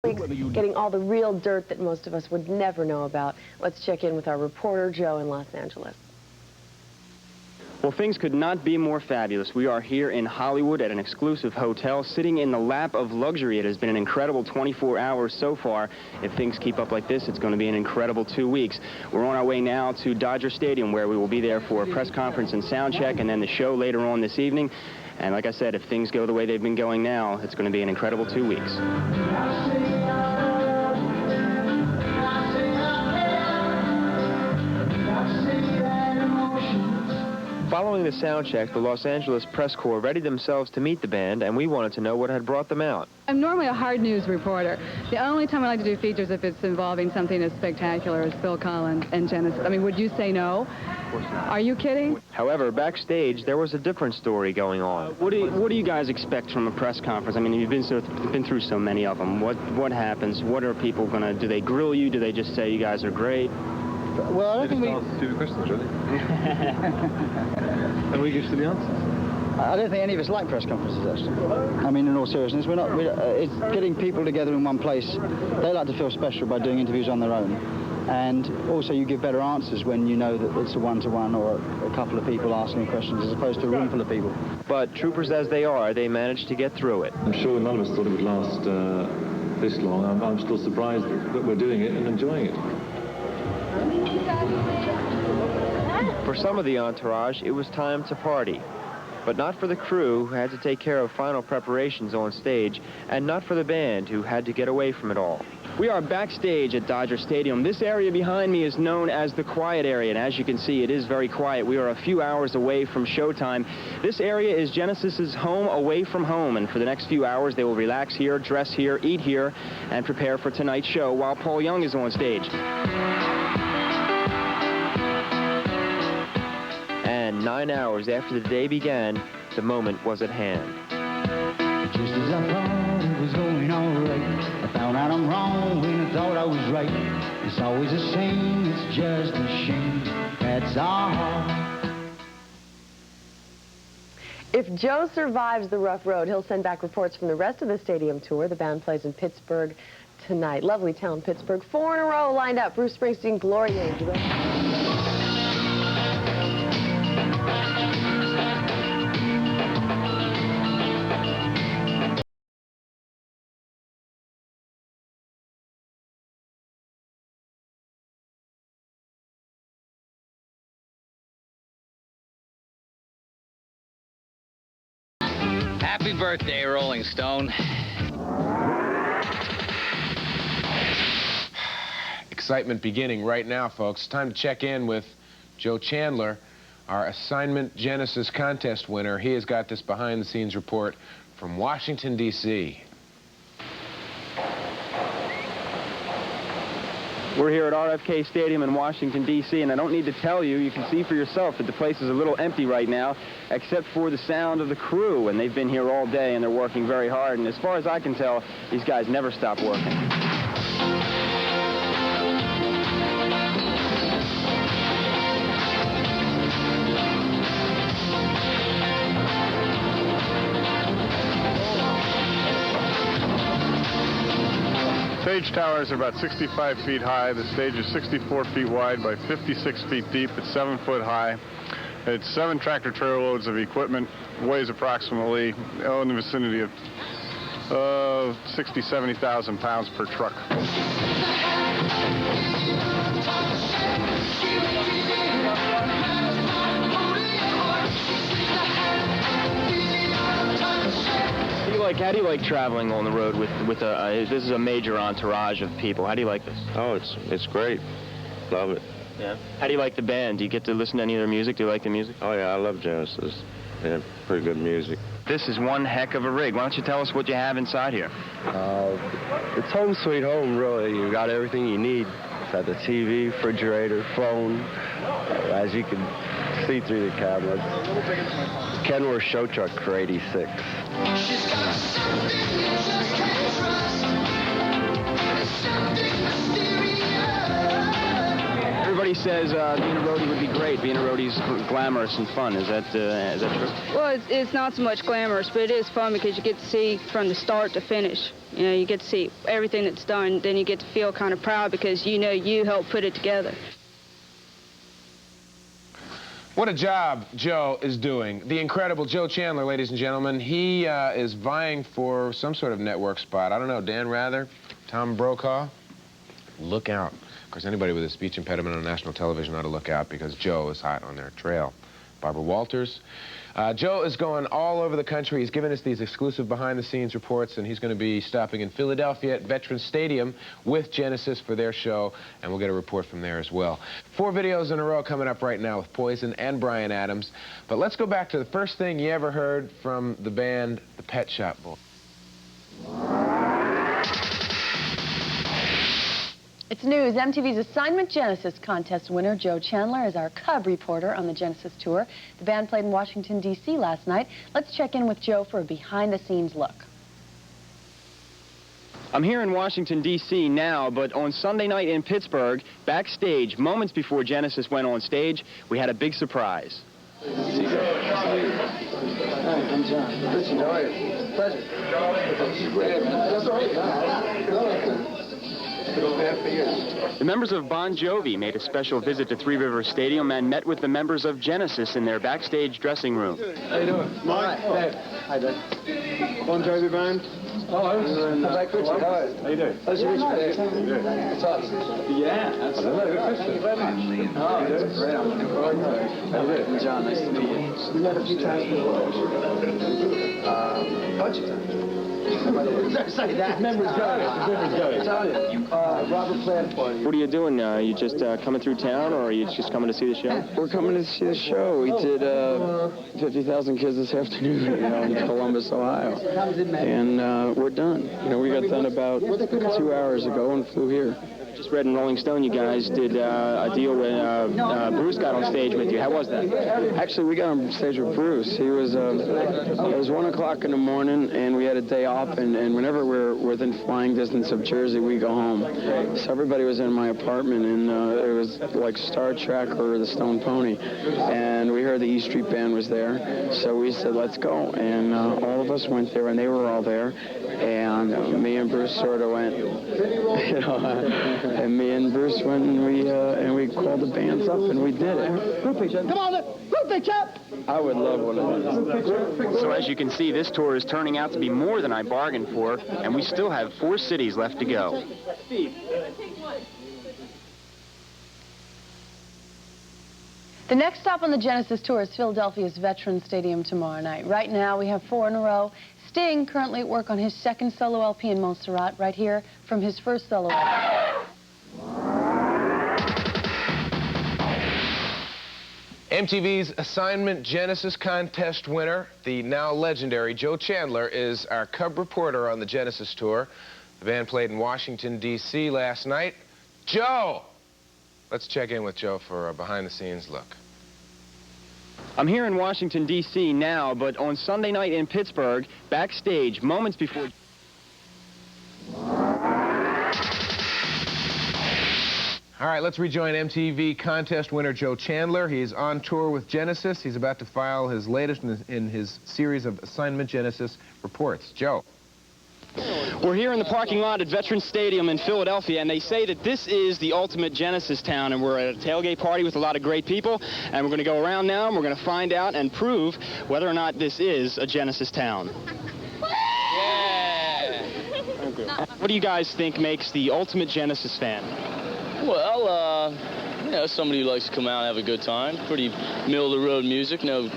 Getting all the real dirt that most of us would never know about. Let's check in with our reporter, Joe, in Los Angeles. Well, things could not be more fabulous. We are here in Hollywood at an exclusive hotel, sitting in the lap of luxury. It has been an incredible 24 hours so far. If things keep up like this, it's going to be an incredible 2 weeks. We're on our way now to Dodger Stadium, where we will be there for a press conference and sound check, and then the show later on this evening. And like I said, if things go the way they've been going now, it's going to be an incredible 2 weeks. Following the sound check, the Los Angeles press corps readied themselves to meet the band, and we wanted to know what had brought them out. I'm normally a hard news reporter. The only time I like to do features if it's involving something as spectacular as Phil Collins and Genesis. I mean, would you say no? Of course not. Are you kidding? However, backstage, there was a different story going on. What do you guys expect from a press conference? I mean, you've been through so many of them. What happens? What are people going to do? They grill you? Do they just say you guys are great? Well, I don't think we... Ask stupid questions, really. And we give the answers. I don't think any of us like press conferences, actually. I mean, in all seriousness, it's getting people together in one place. They like to feel special by doing interviews on their own. And also, you give better answers when you know that it's a one-to-one or a couple of people asking questions as opposed to a room full of people. But troopers as they are, they managed to get through it. I'm sure none of us thought it would last this long. I'm still surprised that we're doing it and enjoying it. For some of the entourage, it was time to party. But not for the crew, who had to take care of final preparations on stage, and not for the band, who had to get away from it all. We are backstage at Dodger Stadium. This area behind me is known as the quiet area, and as you can see, it is very quiet. We are a few hours away from showtime. This area is Genesis's home away from home, and for the next few hours, they will relax here, dress here, eat here, and prepare for tonight's show while Paul Young is on stage. And 9 hours after the day began, the moment was at hand. Just as I thought it was going all right, I found out I'm wrong when I thought I was right. It's always a shame, it's just a shame, that's all. If Joe survives the rough road, he'll send back reports from the rest of the stadium tour. The band plays in Pittsburgh tonight. Lovely town, Pittsburgh. 4 in a row lined up. Bruce Springsteen, Glory Days. Happy birthday, Rolling Stone. Excitement beginning right now, folks. Time to check in with Joe Chandler, our Assignment Genesis contest winner. He has got this behind-the-scenes report from Washington, D.C. We're here at RFK Stadium in Washington, D.C., and I don't need to tell you, you can see for yourself that the place is a little empty right now, except for the sound of the crew, and they've been here all day, and they're working very hard, and as far as I can tell, these guys never stop working. Stage towers are about 65 feet high. The stage is 64 feet wide by 56 feet deep. It's 7 foot high. It's 7 tractor trailer loads of equipment. Weighs approximately in the vicinity of 60, 70,000 pounds per truck. How do you like traveling on the road with this is a major entourage of people? How do you like this? Oh, it's great. Love it. Yeah. How do you like the band? Do you get to listen to any of their music? Do you like the music? Oh, yeah, I love Genesis. Yeah, pretty good music. This is one heck of a rig. Why don't you tell us what you have inside here? It's home sweet home, really. You got everything you need. It's got the TV, refrigerator, phone, as you can see through the cabinets. Kenworth show truck for 86. Everybody says being a roadie would be great. Being a roadie's glamorous and fun. Is that true? Well, it's not so much glamorous, but it is fun because you get to see from the start to finish. You You know, you get to see everything that's done, then you get to feel kind of proud because you know you helped put it together. What a job Joe is doing. The incredible Joe Chandler, ladies and gentlemen. He is vying for some sort of network spot. I don't know, Dan Rather, Tom Brokaw. Look out. Of course, anybody with a speech impediment on national television ought to look out because Joe is hot on their trail. Barbara Walters. Joe is going all over the country. He's given us these exclusive behind-the-scenes reports, and he's going to be stopping in Philadelphia at Veterans Stadium with Genesis for their show, and we'll get a report from there as well. 4 videos in a row coming up right now with Poison and Bryan Adams. But let's go back to the first thing you ever heard from the band, the Pet Shop Boys. It's news. MTV's Assignment Genesis contest winner, Joe Chandler, is our Cub reporter on the Genesis tour. The band played in Washington, D.C. last night. Let's check in with Joe for a behind-the-scenes look. I'm here in Washington, D.C. now, but on Sunday night in Pittsburgh, backstage, moments before Genesis went on stage, we had a big surprise. Hi, I'm John. Listen, how are you? Pleasure. That's all right. The members of Bon Jovi made a special visit to Three Rivers Stadium and met with the members of Genesis in their backstage dressing room. How you doing? Mike? Dave. Hi, Dave. Bon Jovi band? Hello. Mike Richard, how are you? How you doing? How's your Richard? How you doing? What's up? Yeah, absolutely. Thank you very much. How you doing? Great. How you doing? John, nice to meet you. We met a few times before. A bunch of times. Say that. Memories going. Memories going. Tell you. Robert Plant Party. What are you doing now? Are you just coming through town, or are you just coming to see the show? We're coming to see the show. We did 50,000 kids this afternoon, you know, in Columbus, Ohio. And we're done. You know, we got done about 2 hours ago and flew here. Just read in Rolling Stone you guys did a deal with Bruce got on stage with you. How was that? Actually, we got on stage with Bruce. He was, it was 1 o'clock in the morning, and we had a day off, and whenever we're within flying distance of Jersey, we go home. So everybody was in my apartment, and it was like Star Trek or the Stone Pony. And we heard the E Street Band was there, so we said, let's go. And all of us went there, and they were all there. And me and Bruce sort of went, you know, and me and Bruce went and we called the bands up and we did it. Group picture. Come on, group picture. I would love one of those. So as you can see, this tour is turning out to be more than I bargained for, and we still have 4 cities left to go. The next stop on the Genesis tour is Philadelphia's Veterans Stadium tomorrow night. Right now, we have 4 in a row. Sting currently at work on his 2nd solo LP in Montserrat, right here from his 1st solo LP. MTV's Assignment Genesis contest winner, the now legendary Joe Chandler, is our Cub reporter on the Genesis tour. The band played in Washington, D.C. last night. Joe! Let's check in with Joe for a behind-the-scenes look. I'm here in Washington, D.C. now, but on Sunday night in Pittsburgh, backstage, moments before... All right, let's rejoin MTV contest winner Joe Chandler. He's on tour with Genesis. He's about to file his latest in his series of Assignment Genesis reports. Joe. We're here in the parking lot at Veterans Stadium in Philadelphia, and they say that this is the ultimate Genesis town, and we're at a tailgate party with a lot of great people, and we're going to go around now, and we're going to find out and prove whether or not this is a Genesis town. Yeah! What do you guys think makes the ultimate Genesis fan? Well, you know, somebody who likes to come out and have a good time. Pretty middle-of-the-road music, no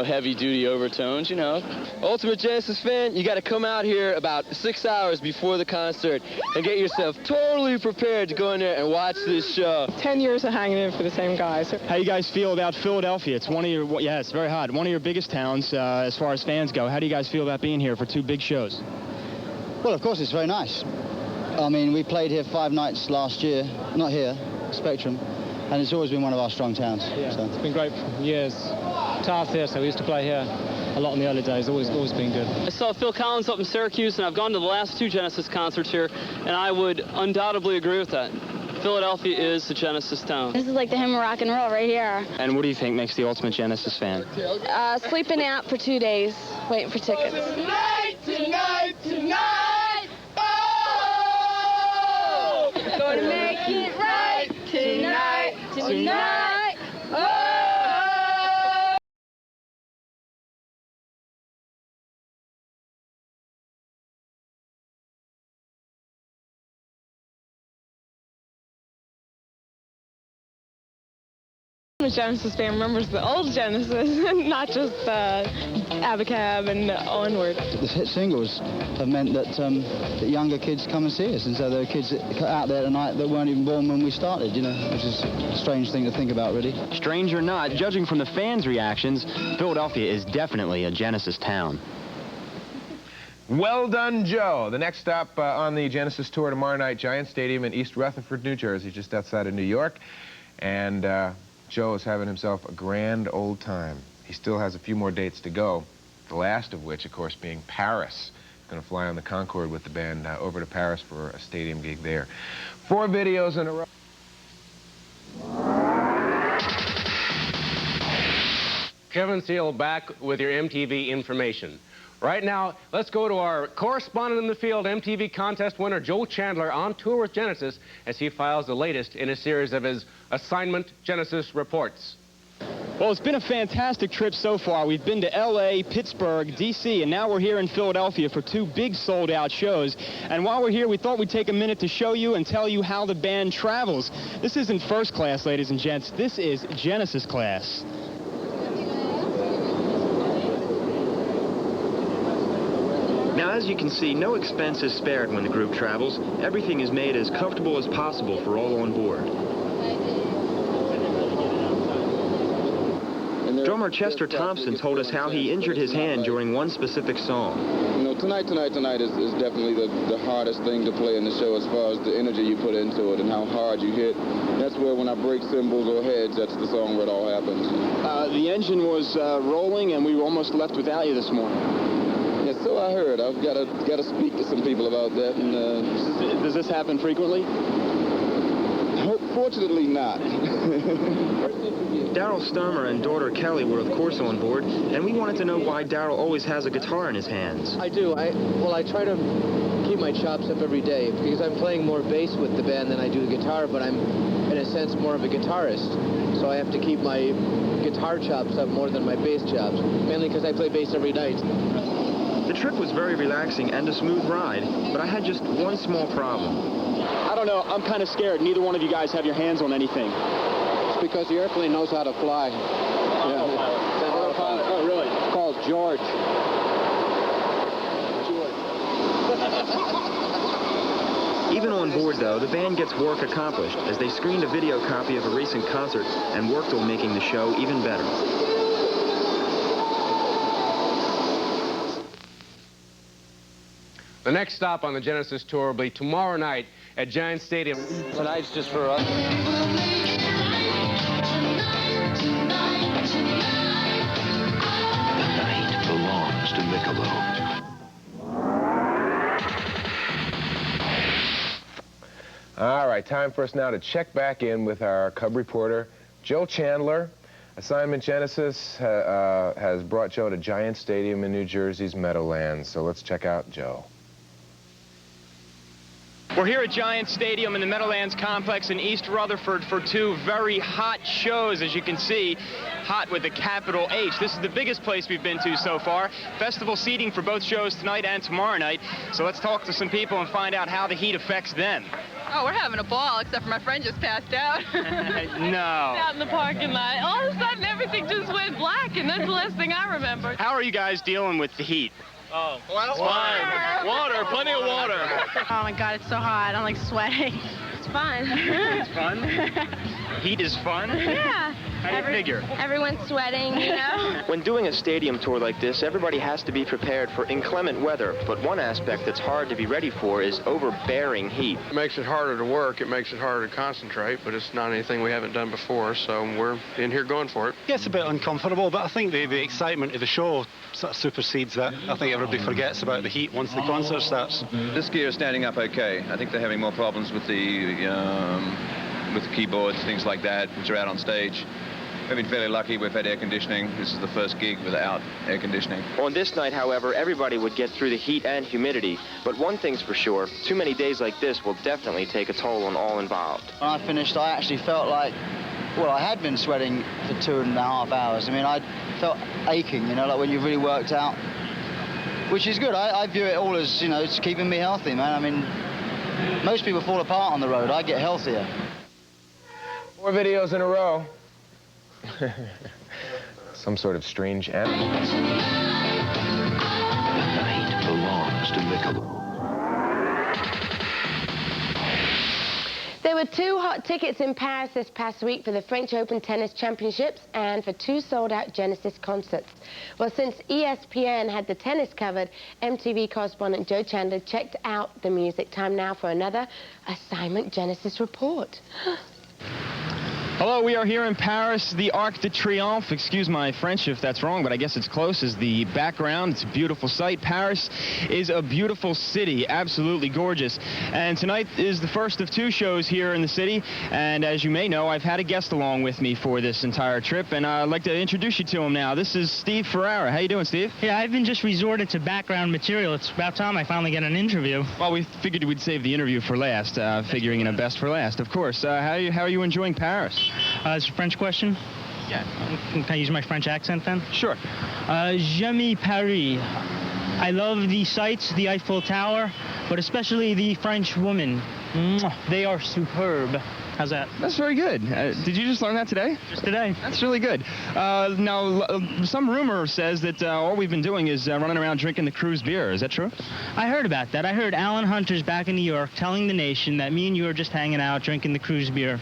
heavy-duty overtones, you know. Ultimate Genesis fan, you got to come out here about 6 hours before the concert and get yourself totally prepared to go in there and watch this show. 10 years of hanging in for the same guys. How you guys feel about Philadelphia? It's one of your, yeah, it's very hot. One of your biggest towns as far as fans go. How do you guys feel about being here for 2 big shows? Well, of course, it's very nice. I mean, we played here 5 nights last year. Not here, Spectrum. And it's always been one of our strong towns. Yeah, so. It's been great for years. Tar Theatre, we used to play here a lot in the early days. Always been good. I saw Phil Collins up in Syracuse, and I've gone to the last 2 Genesis concerts here, and I would undoubtedly agree with that. Philadelphia is the Genesis town. This is like the hymn of rock and roll right here. And what do you think makes the ultimate Genesis fan? Sleeping out for 2 days, waiting for tickets. Tonight, tonight. Oh! I'm a Genesis fan, remembers the old Genesis, not just Abacab and onward. The hit singles have meant that, that younger kids come and see us, and so there are kids that out there tonight that weren't even born when we started, you know, which is a strange thing to think about, really. Strange or not, judging from the fans' reactions, Philadelphia is definitely a Genesis town. Well done, Joe. The next stop on the Genesis tour tomorrow night, Giant Stadium in East Rutherford, New Jersey, just outside of New York. And Joe is having himself a grand old time. He still has a few more dates to go, the last of which, of course, being Paris. He's going to fly on the Concorde with the band over to Paris for a stadium gig there. 4 videos in a row. Kevin Seal back with your MTV information. Right now, let's go to our correspondent in the field, MTV contest winner Joe Chandler, on tour with Genesis as he files the latest in a series of his Assignment Genesis reports. Well, it's been a fantastic trip so far. We've been to L.A., Pittsburgh, D.C., and now we're here in Philadelphia for 2 big sold-out shows. And while we're here, we thought we'd take a minute to show you and tell you how the band travels. This isn't first class, ladies and gents. This is Genesis class. Now, as you can see, no expense is spared when the group travels. Everything is made as comfortable as possible for all on board. Drummer Chester Thompson told us how he injured his hand during one specific song. You know, Tonight is definitely the hardest thing to play in the show as far as the energy you put into it and how hard you hit. That's where when I break cymbals or heads, that's the song where it all happens. The engine was rolling, and we were almost left without you this morning. Yeah, so I heard. I've got to speak to some people about that. And does this happen frequently? Fortunately not. Daryl Sturmer and daughter Kelly were, of course, on board, and we wanted to know why Daryl always has a guitar in his hands. I do. I try to keep my chops up every day because I'm playing more bass with the band than I do the guitar, but I'm, in a sense, more of a guitarist. So I have to keep my guitar chops up more than my bass chops, mainly because I play bass every night. The trip was very relaxing and a smooth ride, but I had just one small problem. I don't know. I'm kind of scared. Neither one of you guys have your hands on anything. It's because the airplane knows how to fly. Yeah. Oh, really? It's called George. Even on board, though, the band gets work accomplished as they screened a video copy of a recent concert and worked on making the show even better. The next stop on the Genesis tour will be tomorrow night at Giant Stadium. Tonight's just for us. The night belongs to Michelob. All right, time for us now to check back in with our Cub reporter, Joe Chandler. Assignment Genesis has brought Joe to Giant Stadium in New Jersey's Meadowlands. So let's check out Joe. We're here at Giant Stadium in the Meadowlands complex in East Rutherford for 2 very hot shows, as you can see. Hot with a capital H. This is the biggest place we've been to so far. Festival seating for both shows tonight and tomorrow night. So let's talk to some people and find out how the heat affects them. Oh, we're having a ball, except for my friend just passed out. No. Out in the parking lot. All of a sudden, everything just went black, and that's the last thing I remember. How are you guys dealing with the heat? Oh, fine. Water, plenty of water. Oh my God, it's so hot. I'm like sweating. It's fun. It's fun? Heat is fun? Yeah. How do you figure? Everyone's sweating, you know? When doing a stadium tour like this, everybody has to be prepared for inclement weather. But one aspect that's hard to be ready for is overbearing heat. It makes it harder to work. It makes it harder to concentrate, but it's not anything we haven't done before, so we're in here going for it. It gets a bit uncomfortable, but I think the excitement of the show sort of supersedes that. I think everybody forgets about the heat once the concert starts. This gear is standing up okay. I think they're having more problems with the keyboards, things like that, which are out on stage. We've been fairly lucky. We've had air conditioning. This is the first gig without air conditioning. On this night, however, everybody would get through the heat and humidity. But one thing's for sure, too many days like this will definitely take a toll on all involved. When I finished, I actually felt like, well, I had been sweating for 2.5 hours. I mean, I felt aching, you know, like when you've really worked out, which is good. I view it all as, you know, it's keeping me healthy, man. I mean, most people fall apart on the road. I get healthier. 4 videos in a row. Some sort of strange animal. The night belongs to Michelob. There were 2 hot tickets in Paris this past week for the French Open Tennis Championships and for 2 sold-out Genesis concerts. Well, since ESPN had the tennis covered, MTV correspondent Joe Chandler checked out the music. Time now for another Assignment Genesis report. Hello, we are here in Paris. The Arc de Triomphe, excuse my French if that's wrong, but I guess it's close, is the background. It's a beautiful sight. Paris is a beautiful city, absolutely gorgeous. And tonight is the first of 2 shows here in the city. And as you may know, I've had a guest along with me for this entire trip, and I'd like to introduce you to him now. This is Steve Ferrara. How you doing, Steve? Yeah, I've been just resorted to background material. It's about time I finally get an interview. Well, we figured we'd save the interview for last, figuring, you know, best for last, of course. How are you enjoying Paris? It's a French question? Yeah. Can I use my French accent then? Sure. J'aime Paris. I love the sights, the Eiffel Tower, but especially the French women. They are superb. How's that? That's very good. Did you just learn that today? Just today. That's really good. Now, some rumor says that all we've been doing is running around drinking the cruise beer. Is that true? I heard about that. I heard Alan Hunter's back in New York telling the nation that me and you are just hanging out drinking the cruise beer.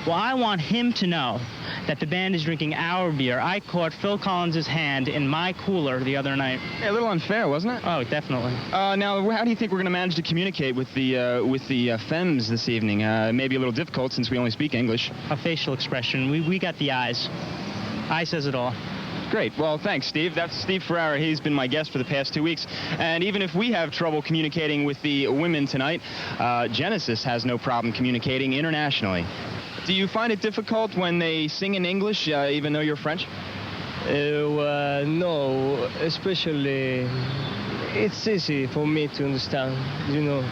Well, I want him to know that the band is drinking our beer. I caught Phil Collins' hand in my cooler the other night. Yeah, a little unfair, wasn't it? Oh, definitely. Now, how do you think we're going to manage to communicate with the femmes this evening? Maybe a little difficult since we only speak English. A facial expression. We got the eyes. Eye says it all. Great. Well, thanks, Steve. That's Steve Ferrara. He's been my guest for the past 2 weeks. And even if we have trouble communicating with the women tonight, Genesis has no problem communicating internationally. Do you find it difficult when they sing in English, even though you're French? No, especially it's easy for me to understand. You know,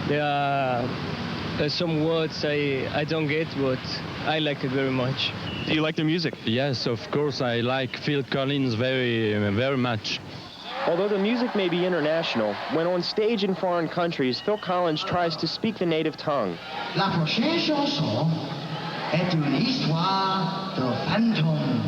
there are some words I don't get, but I like it very much. Do you like their music? Yes, of course. I like Phil Collins very much. Although the music may be international, when on stage in foreign countries, Phil Collins tries to speak the native tongue. La prochaine chanson est une histoire de fantôme.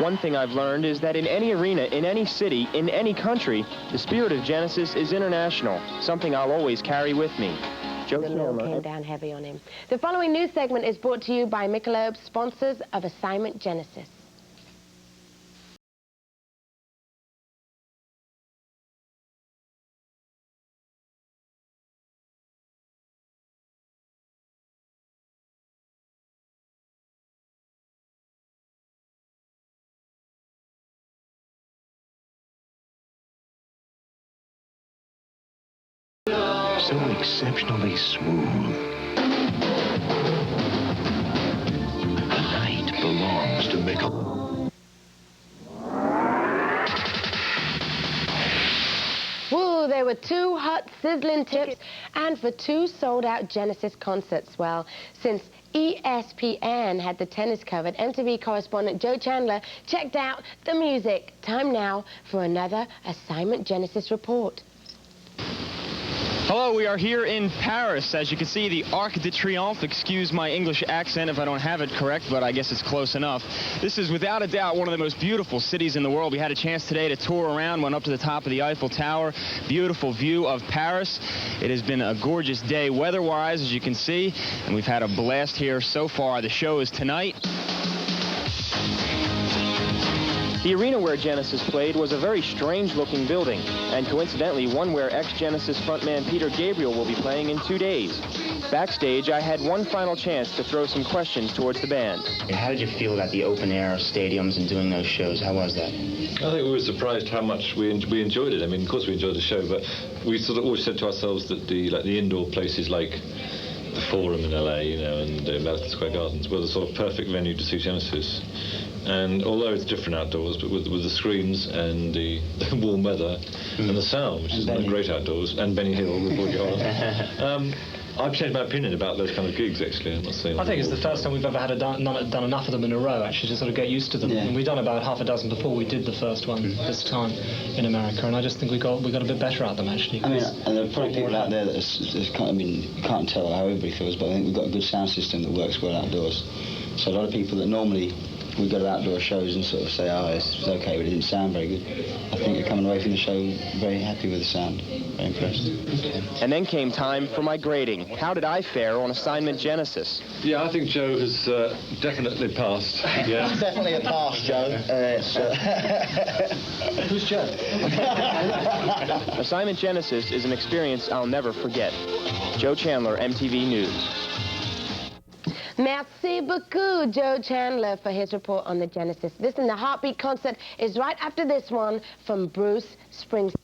One thing I've learned is that in any arena, in any city, in any country, the spirit of Genesis is international, something I'll always carry with me. Joe Chandler came down heavy on him. The following news segment is brought to you by Michelob, sponsors of Assignment Genesis. So exceptionally smooth. The night belongs to Michelob. Woo, there were 2 hot, sizzling tips and for 2 sold-out Genesis concerts. Well, since ESPN had the tennis covered, MTV correspondent Joe Chandler checked out the music. Time now for another Assignment Genesis report. Hello, we are here in Paris. As you can see, the Arc de Triomphe. Excuse my English accent if I don't have it correct, but I guess it's close enough. This is without a doubt one of the most beautiful cities in the world. We had a chance today to tour around, went up to the top of the Eiffel Tower. Beautiful view of Paris. It has been a gorgeous day weather-wise, as you can see, and we've had a blast here so far. The show is tonight. The arena where Genesis played was a very strange-looking building, and coincidentally one where ex-Genesis frontman Peter Gabriel will be playing in 2 days. Backstage, I had one final chance to throw some questions towards the band. How did you feel about the open-air stadiums and doing those shows? How was that? I think we were surprised how much we enjoyed it. I mean, of course we enjoyed the show, but we sort of always said to ourselves that the indoor places like the Forum in LA, you know, and Madison Square Gardens were the sort of perfect venue to see Genesis. And although it's different outdoors, but with the screens and the warm weather and the sound, which is great outdoors, and Benny Hill with Boyd on. I've changed my opinion about those kind of gigs, actually, I must say. I think it's the first time we've ever had done enough of them in a row, actually, to sort of get used to them. Yeah. And we've done about half a dozen before we did the first one this time in America, and I just think we got a bit better at them, actually. I mean, and there are probably people out there that I mean, you can't tell how everybody feels, but I think we've got a good sound system that works well outdoors. So a lot of people that normally we go to outdoor shows and sort of say, oh, it's okay, but it didn't sound very good. I think you're coming away from the show very happy with the sound, very impressed. Okay. And then came time for my grading. How did I fare on assignment Genesis? Yeah, I think Joe has definitely passed. Yeah. Definitely a pass, Joe. Who's Joe? Assignment Genesis is an experience I'll never forget. Joe Chandler, MTV News. Merci beaucoup, Joe Chandler, for his report on the Genesis. This and the Heartbeat concert is right after this one from Bruce Springsteen.